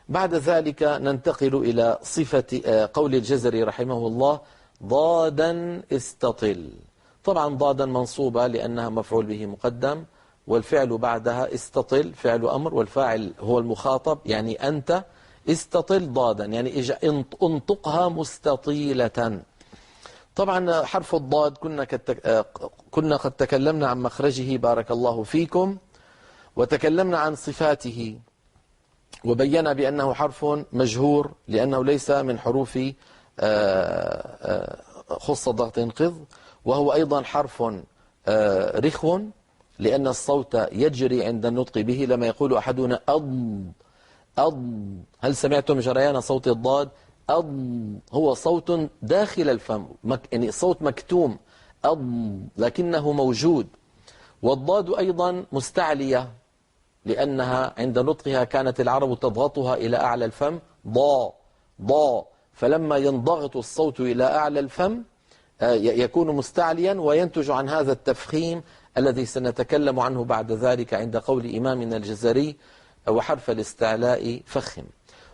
بعد ذلك ننتقل إلى صفة قول الجزري رحمه الله: ضادا استطل. طبعا ضادا منصوبة لأنها مفعول به مقدم، والفعل بعدها استطل فعل أمر، والفاعل هو المخاطب يعني أنت. استطل ضادا يعني انطقها مستطيلة. طبعا حرف الضاد كنا قد تكلمنا عن مخرجه بارك الله فيكم، وتكلمنا عن صفاته، وبينا بأنه حرف مجهور لأنه ليس من حروف خص ضغط انقض، وهو أيضا حرف رخو لأن الصوت يجري عند النطق به. لما يقول أحدنا أض، هل سمعتم جريان صوت الضاد؟ أض هو صوت داخل الفم، يعني صوت مكتوم، أض لكنه موجود. والضاد أيضا مستعلية لأنها عند نطقها كانت العرب تضغطها إلى أعلى الفم، ضا، فلما ينضغط الصوت إلى أعلى الفم يكون مستعليا، وينتج عن هذا التفخيم الذي سنتكلم عنه بعد ذلك عند قول إمامنا الجزري: وحرف الاستعلاء فخم.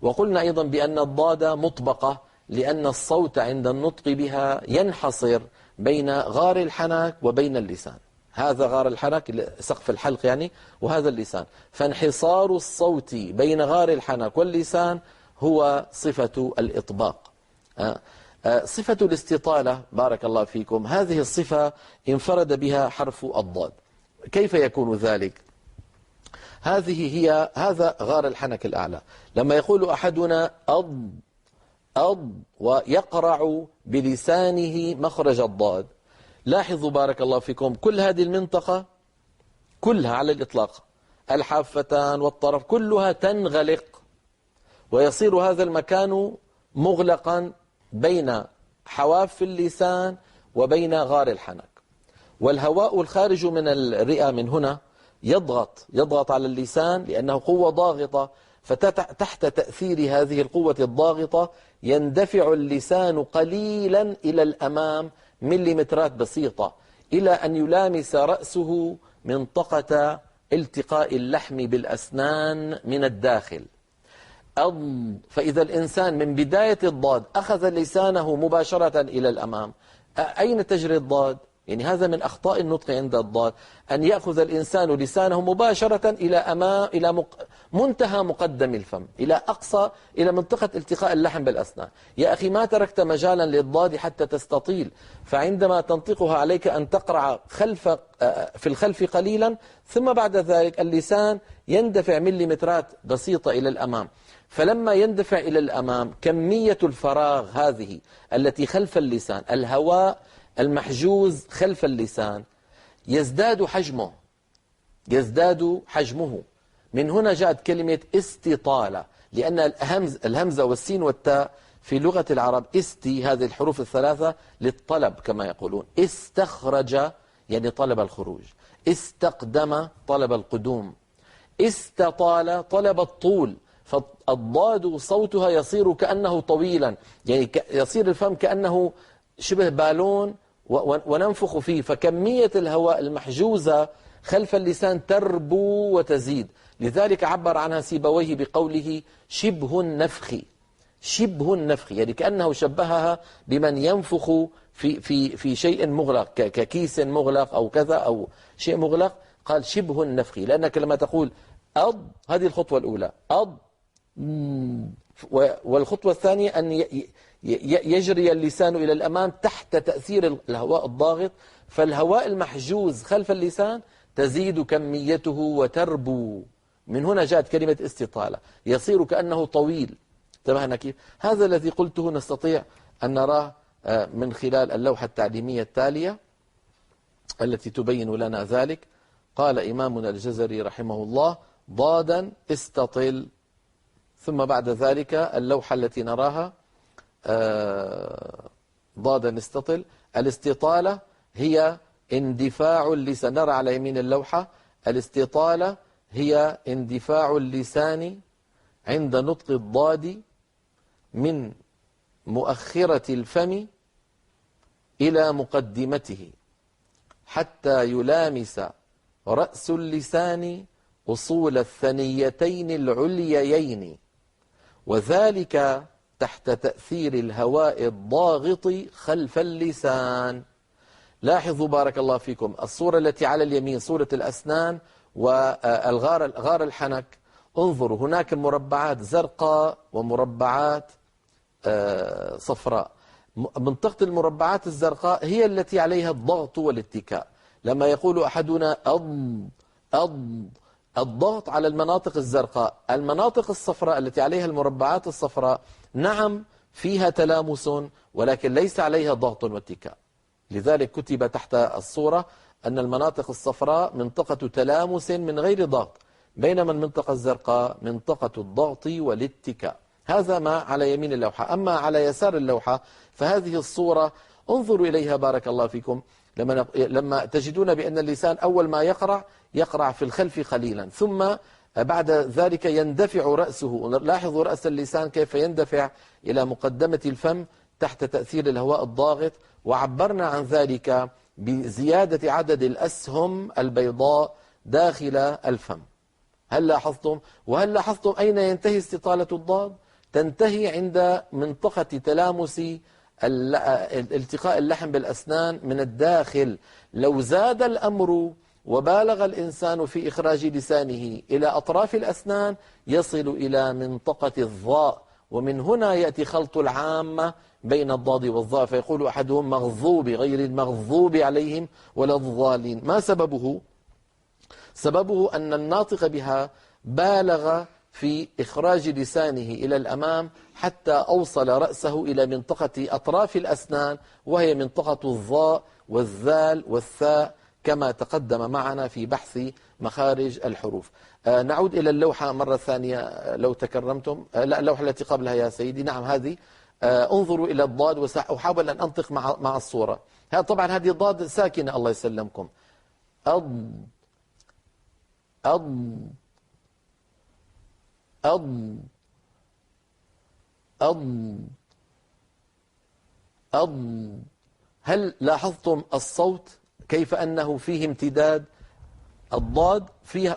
وقلنا أيضا بأن الضاد مطبقة لأن الصوت عند النطق بها ينحصر بين غار الحنك وبين اللسان. هذا غار الحنك سقف الحلق يعني، وهذا اللسان، فانحصار الصوت بين غار الحنك واللسان هو صفة الإطباق. صفة الاستطالة بارك الله فيكم، هذه الصفة انفرد بها حرف الضاد. كيف يكون ذلك؟ هذا غار الحنك الأعلى. لما يقول أحدنا أض ويقرع بلسانه مخرج الضاد، لاحظوا بارك الله فيكم كل هذه المنطقة كلها على الإطلاق، الحافتان والطرف كلها تنغلق، ويصير هذا المكان مغلقا بين حواف اللسان وبين غار الحنك. والهواء الخارج من الرئة من هنا يضغط على اللسان لأنه قوة ضاغطة، فتحت تأثير هذه القوة الضاغطة يندفع اللسان قليلا إلى الأمام مليمترات بسيطة إلى أن يلامس رأسه منطقة التقاء اللحم بالأسنان من الداخل. فإذا الإنسان من بداية الضاد أخذ لسانه مباشرة إلى الأمام، أين تجري الضاد؟ يعني هذا من أخطاء النطق عند الضاد، أن يأخذ الإنسان لسانه مباشرة إلى منتهى مقدم الفم، إلى منطقة التقاء اللحم بالأسنان. يا أخي ما تركت مجالا للضاد حتى تستطيل، فعندما تنطقها عليك أن تقرع في الخلف قليلا، ثم بعد ذلك اللسان يندفع مليمترات بسيطة إلى الأمام. فلما يندفع إلى الأمام كمية الفراغ هذه التي خلف اللسان، الهواء المحجوز خلف اللسان، يزداد حجمه. من هنا جاءت كلمة استطالة، لأن الهمزة والسين والتاء في لغة العرب هذه الحروف الثلاثة للطلب كما يقولون. استخرج يعني طلب الخروج، استقدم طلب القدوم، استطال طلب الطول. فالضاد صوتها يصير كأنه طويلا، يعني يصير الفم كأنه شبه بالون وننفخ فيه، فكمية الهواء المحجوزة خلف اللسان تربو وتزيد. لذلك عبر عنها سيبويه بقوله شبه النفخ. يعني كأنه شبهها بمن ينفخ في شيء مغلق، ككيس مغلق أو كذا أو شيء مغلق، قال شبه النفخ. لأنك لما تقول أض، هذه الخطوة الأولى، أض، والخطوة الثانية أن يجري اللسان إلى الأمام تحت تأثير الهواء الضاغط، فالهواء المحجوز خلف اللسان تزيد كميته وتربو. من هنا جاءت كلمة استطالة، يصير كأنه طويل. انتبهنا كيف؟ هذا الذي قلته نستطيع أن نراه من خلال اللوحة التعليمية التالية التي تبين لنا ذلك. قال إمامنا الجزري رحمه الله: ضادا استطل. ثم بعد ذلك اللوحة التي نراها ضادا استطل. الاستطالة هي اندفاع اللسان، نرى على يمين اللوحة، الاستطالة هي اندفاع اللسان عند نطق الضاد من مؤخرة الفم إلى مقدمته حتى يلامس رأس اللسان أصول الثنيتين العليين، وذلك تحت تأثير الهواء الضاغط خلف اللسان. لاحظوا بارك الله فيكم الصورة التي على اليمين صورة الأسنان والغار الحنك. انظروا هناك المربعات زرقاء ومربعات صفراء. منطقة المربعات الزرقاء هي التي عليها الضغط والاتكاء. لما يقول أحدنا الضغط على المناطق الزرقاء. المناطق الصفراء التي عليها المربعات الصفراء نعم فيها تلامس ولكن ليس عليها ضغط واتكاء. لذلك كتب تحت الصورة أن المناطق الصفراء منطقة تلامس من غير ضغط، بينما المنطقة الزرقاء منطقة الضغط والاتكاء. هذا ما على يمين اللوحة. أما على يسار اللوحة فهذه الصورة انظروا إليها بارك الله فيكم. لما تجدون بأن اللسان أول ما يقرع في الخلف قليلا، ثم بعد ذلك يندفع رأسه. لاحظوا رأس اللسان كيف يندفع إلى مقدمة الفم تحت تأثير الهواء الضاغط، وعبرنا عن ذلك بزيادة عدد الأسهم البيضاء داخل الفم. هل لاحظتم؟ وهل لاحظتم أين ينتهي استطالة الضاد؟ تنتهي عند منطقة تلامس التقاء اللحم بالأسنان من الداخل. لو زاد الأمر وبالغ الإنسان في إخراج لسانه إلى أطراف الأسنان يصل إلى منطقة الظاء، ومن هنا يأتي خلط العامة بين الضاد والظاء، فيقول أحدهم مغضوب غير المغضوب عليهم ولا الضالين. ما سببه؟ سببه أن الناطق بها بالغ في إخراج لسانه إلى الأمام حتى أوصل رأسه إلى منطقة أطراف الأسنان، وهي منطقة الظاء والذال والثاء كما تقدم معنا في بحث مخارج الحروف. نعود إلى اللوحة مرة ثانية لو تكرمتم. لا، اللوحة التي قبلها يا سيدي. نعم هذه. انظروا إلى الضاد وأحاول أن أنطق مع الصورة. طبعا هذه ضاد ساكنة الله يسلمكم. أض أض أض أض أض. هل لاحظتم الصوت كيف أنه فيه امتداد؟ الضاد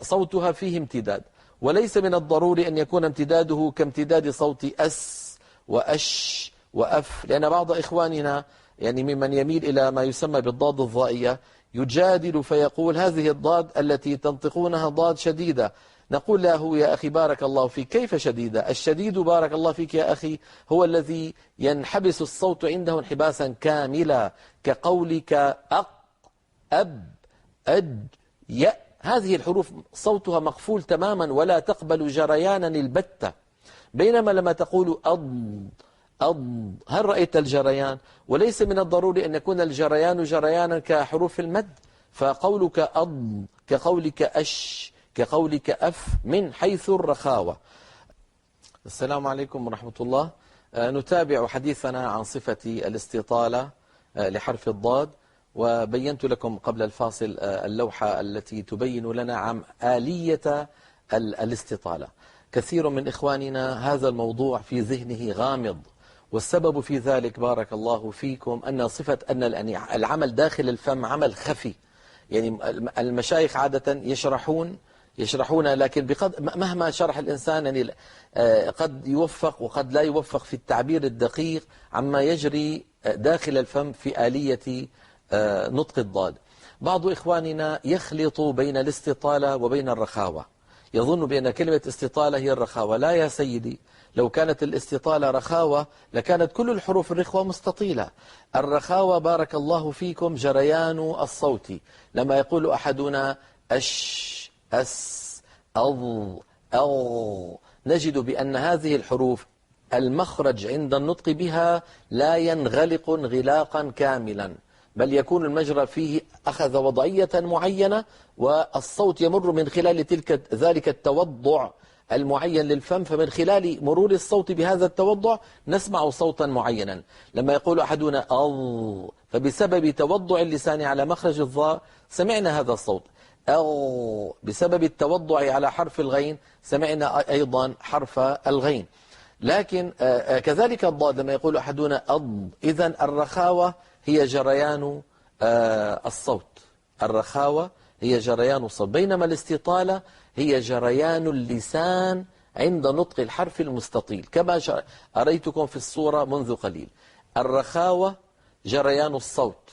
صوتها فيه امتداد، وليس من الضروري أن يكون امتداده كامتداد صوت أس وأش وأف، لأن بعض إخواننا يعني ممن يميل إلى ما يسمى بالضاد الضائية يجادل فيقول هذه الضاد التي تنطقونها ضاد شديدة. نقول له يا أخي بارك الله فيك، كيف شديدة؟ الشديد بارك الله فيك يا أخي هو الذي ينحبس الصوت عنده انحباسا كاملا، كقولك أق أب أج يأ. هذه الحروف صوتها مقفول تماما ولا تقبل جريانا البتة. بينما لما تقول أض أض، هل رأيت الجريان؟ وليس من الضروري أن يكون الجريان جريانا كحروف المد. فقولك أض كقولك أش كقولك أف من حيث الرخاوة. السلام عليكم ورحمة الله. نتابع حديثنا عن صفة الاستطالة لحرف الضاد، وبينت لكم قبل الفاصل اللوحة التي تبين لنا عن آلية الاستطالة. كثير من إخواننا هذا الموضوع في ذهنه غامض، والسبب في ذلك بارك الله فيكم أن صفة أن العمل داخل الفم عمل خفي. يعني المشايخ عادة يشرحون لكن مهما شرح الإنسان يعني قد يوفق وقد لا يوفق في التعبير الدقيق عما يجري داخل الفم في آلية نطق الضاد. بعض إخواننا يخلط بين الاستطالة وبين الرخاوة، يظن بأن كلمة استطالة هي الرخاوة. لا يا سيدي، لو كانت الاستطالة رخاوة لكانت كل الحروف الرخوة مستطيلة. الرخاوة بارك الله فيكم جريان الصوت. لما يقول أحدنا أش أس أض أو، نجد بأن هذه الحروف المخرج عند النطق بها لا ينغلق انغلاقا كاملا، بل يكون المجرى فيه أخذ وضعية معينة، والصوت يمر من خلال ذلك التوضع المعين للفم، فمن خلال مرور الصوت بهذا التوضع نسمع صوتا معينا. لما يقول أحدنا أو، فبسبب توضع اللسان على مخرج الظاء سمعنا هذا الصوت. أو بسبب التوضع على حرف الغين سمعنا أيضا حرف الغين. لكن كذلك الضاد لما يقول أحدنا أض، إذن الرخاوة هي جريان الصوت. الرخاوة هي جريان الصوت، بينما الاستطالة هي جريان اللسان عند نطق الحرف المستطيل كما أريتكم في الصورة منذ قليل. الرخاوة جريان الصوت،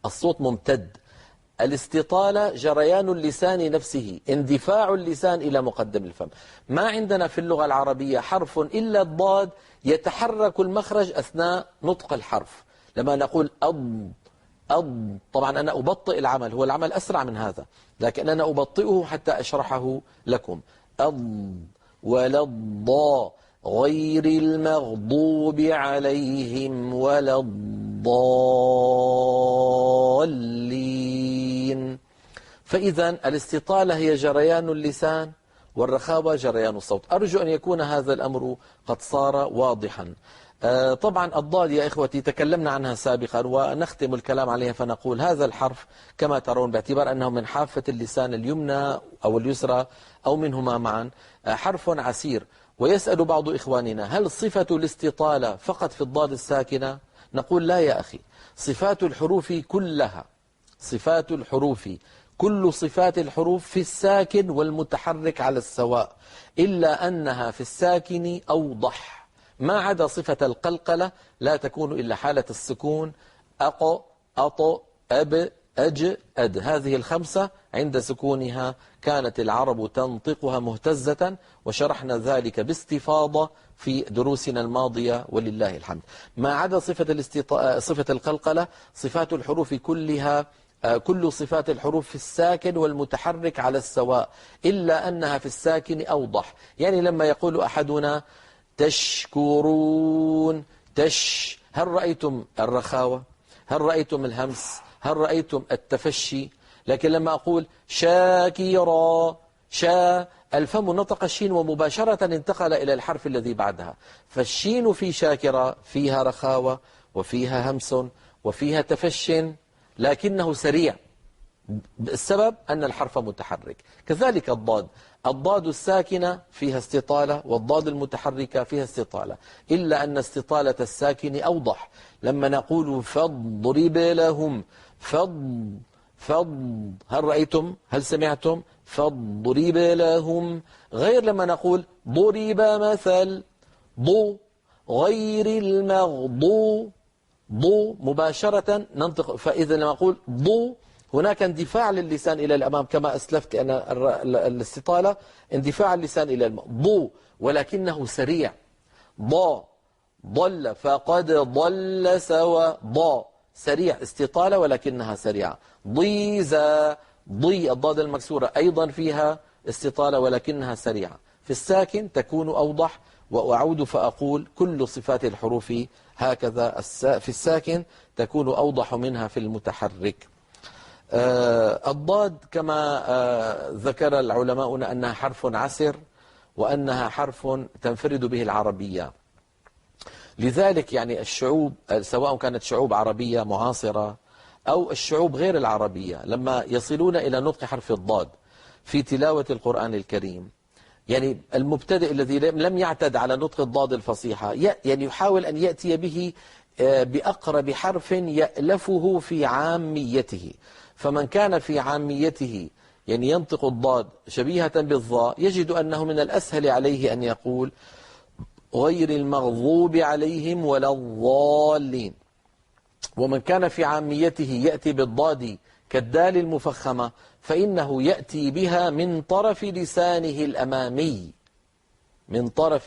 الصوت ممتد. الاستطالة جريان اللسان نفسه، اندفاع اللسان إلى مقدم الفم. ما عندنا في اللغة العربية حرف إلا الضاد يتحرك المخرج أثناء نطق الحرف. لما نقول طبعا أنا أبطئ العمل، هو العمل أسرع من هذا، لكن أنا أبطئه حتى أشرحه لكم. ولا الضاء غير المغضوب عليهم ولا الضالين. فإذا الاستطالة هي جريان اللسان والرخاوة جريان الصوت. أرجو أن يكون هذا الأمر قد صار واضحا. طبعا الضاد يا إخوتي تكلمنا عنها سابقا ونختم الكلام عليها، فنقول هذا الحرف كما ترون باعتبار أنه من حافة اللسان اليمنى أو اليسرى أو منهما معا حرف عسير. ويسأل بعض إخواننا هل صفة الاستطالة فقط في الضاد الساكنة؟ نقول لا يا أخي، صفات الحروف كلها، صفات الحروف كل صفات الحروف في الساكن والمتحرك على السواء، إلا أنها في الساكن أوضح، ما عدا صفة القلقلة لا تكون إلا حالة السكون. أق أط أب أج أد، هذه الخمسة عند سكونها كانت العرب تنطقها مهتزة، وشرحنا ذلك باستفاضة في دروسنا الماضية ولله الحمد. ما عدا صفة القلقلة صفات الحروف كلها، كل صفات الحروف في الساكن والمتحرك على السواء، إلا أنها في الساكن أوضح. يعني لما يقول أحدنا تشكرون هل رأيتم الرخاوة؟ هل رأيتم الهمس؟ هل رأيتم التفشي؟ لكن لما أقول شاكرا الفم نطق الشين ومباشرة انتقل إلى الحرف الذي بعدها، فالشين في شاكرا فيها رخاوة وفيها همس وفيها تفش، لكنه سريع، السبب أن الحرف متحرك. كذلك الضاد الساكنة فيها استطالة والضاد المتحركة فيها استطالة، إلا أن استطالة الساكن أوضح. لما نقول فاضرب لهم هل رأيتم؟ هل سمعتم؟ فاضرب لهم، غير لما نقول ضرب مثل غير المغضوب مباشرة ننطق. فإذا لما أقول هناك اندفاع للسان إلى الأمام كما أسلفت، لأن الاستطالة اندفاع اللسان إلى الأمام، ولكنه سريع. ضل فقد ضل سوى، سريع، استطالة ولكنها سريعة. الضاد المكسورة أيضا فيها استطالة ولكنها سريعة. في الساكن تكون أوضح. وأعود فأقول كل صفات الحروف هكذا في الساكن تكون أوضح منها في المتحرك. الضاد كما ذكر العلماء أنها حرف عسر، وأنها حرف تنفرد به العربية. لذلك يعني الشعوب سواء كانت شعوب عربية معاصرة أو الشعوب غير العربية لما يصلون إلى نطق حرف الضاد في تلاوة القرآن الكريم، يعني المبتدئ الذي لم يعتد على نطق الضاد الفصيحة يعني يحاول أن يأتي به بأقرب حرف يألفه في عاميته. فمن كان في عاميته يعني ينطق الضاد شبيهة بالضاء، يجد أنه من الأسهل عليه أن يقول غير المغضوب عليهم ولا الضالين. ومن كان في عاميته يأتي بالضاد كالدال المفخمة، فإنه يأتي بها من طرف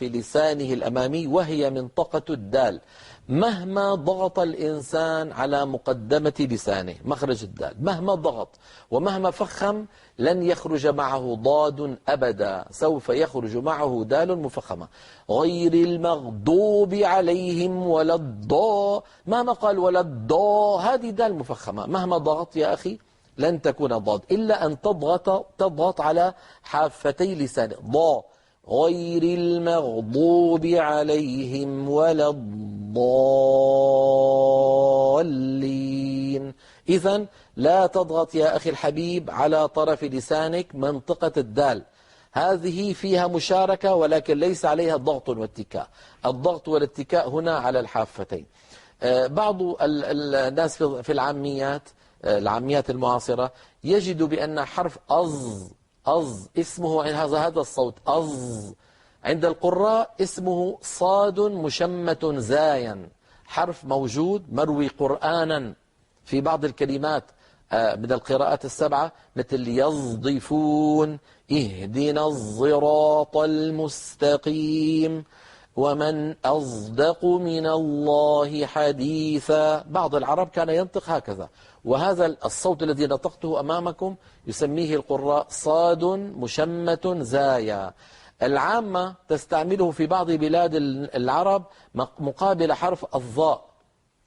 لسانه الأمامي، وهي منطقة الدال. مهما ضغط الإنسان على مقدمة لسانه مخرج الدال، مهما ضغط ومهما فخم لن يخرج معه ضاد أبدا، سوف يخرج معه دال مفخمة. غير المغضوب عليهم ولا مهما قال ولا هذه دال مفخمة، مهما ضغط يا أخي لن تكون ضاد، إلا أن تضغط على حافتي لسانه. غير المغضوب عليهم ولا الضالين. إذن لا تضغط يا أخي الحبيب على طرف لسانك منطقة الدال، هذه فيها مشاركة ولكن ليس عليها ضغط واتكاء. الضغط والاتكاء هنا على الحافتين. بعض الناس في العاميات المعاصرة يجد بأن حرف أظ اسمه هذا الصوت أظ. عند القراء اسمه صاد مشمة زايا، حرف موجود مروي قرآنا في بعض الكلمات من القراءات السبعة، مثل يصدفون، اهدنا الصراط المستقيم، ومن أصدق من الله حديثا. بعض العرب كان ينطق هكذا، وهذا الصوت الذي نطقته أمامكم يسميه القراء صاد مشمة زايا. العامة تستعمله في بعض بلاد العرب مقابل حرف الظاء.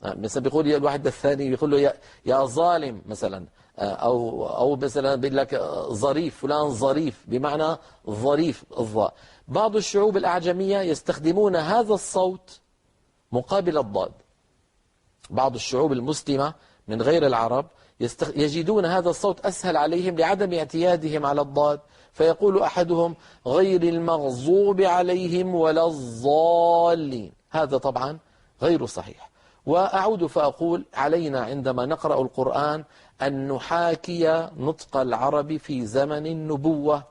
مثلا بيقول الواحد الثاني يقول له يا ظالم مثلا، أو مثلا بيقول لك ظريف، فلان ظريف بمعنى ظريف الظاء. بعض الشعوب الأعجمية يستخدمون هذا الصوت مقابل الضاد. بعض الشعوب المسلمة من غير العرب يجدون هذا الصوت أسهل عليهم لعدم اعتيادهم على الضاد، فيقول أحدهم غير المغضوب عليهم ولا الضالين. هذا طبعا غير صحيح. وأعود فأقول علينا عندما نقرأ القرآن أن نحاكي نطق العرب في زمن النبوة.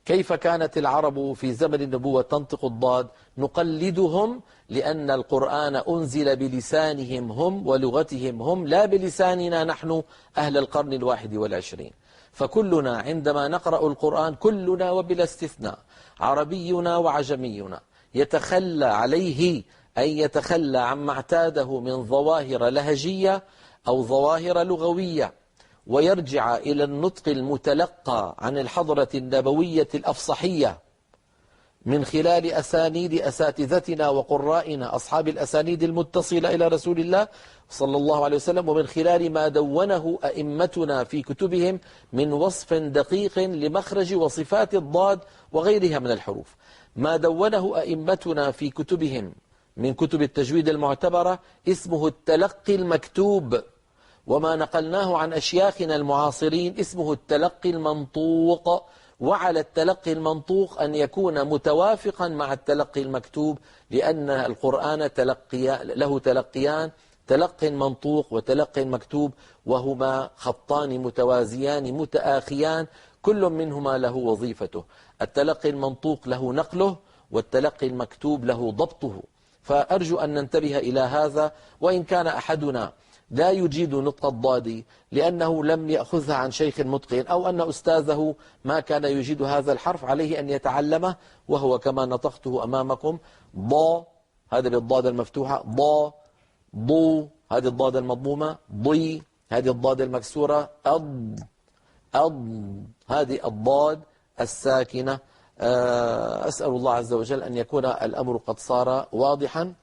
كيف كانت العرب في زمن النبوة تنطق الضاد؟ نقلدهم، لأن القرآن أنزل بلسانهم هم ولغتهم هم، لا بلساننا نحن أهل القرن 21. فكلنا عندما نقرأ القرآن كلنا وبلا استثناء، عربينا وعجمينا، يتخلى عليه أن يتخلى عما اعتاده من ظواهر لهجية أو ظواهر لغوية، ويرجع إلى النطق المتلقى عن الحضرة النبوية الأفصحية من خلال أسانيد أساتذتنا وقرائنا أصحاب الأسانيد المتصلة إلى رسول الله صلى الله عليه وسلم، ومن خلال ما دونه أئمتنا في كتبهم من وصف دقيق لمخرج وصفات الضاد وغيرها من الحروف. ما دونه أئمتنا في كتبهم من كتب التجويد المعتبرة اسمه التلقي المكتوب، وما نقلناه عن أشياخنا المعاصرين اسمه التلقي المنطوق. وعلى التلقي المنطوق أن يكون متوافقا مع التلقي المكتوب، لأن القرآن له تلقيان، تلقي منطوق وتلقي مكتوب، وهما خطان متوازيان متآخيان، كل منهما له وظيفته. التلقي المنطوق له نقله، والتلقي المكتوب له ضبطه. فأرجو أن ننتبه إلى هذا. وإن كان أحدنا لا يجيد نطق الضاد لأنه لم يأخذها عن شيخ متقن، أو أن أستاذه ما كان يجيد هذا الحرف، عليه أن يتعلمه، وهو كما نطقته أمامكم: ضا، هذا بالضاد المفتوحة، ضا، ضو، هذه الضاد المضمومة، ضي، هذه الضاد المكسورة، أض، أض، هذه الضاد الساكنة. أسأل الله عز وجل أن يكون الأمر قد صار واضحا.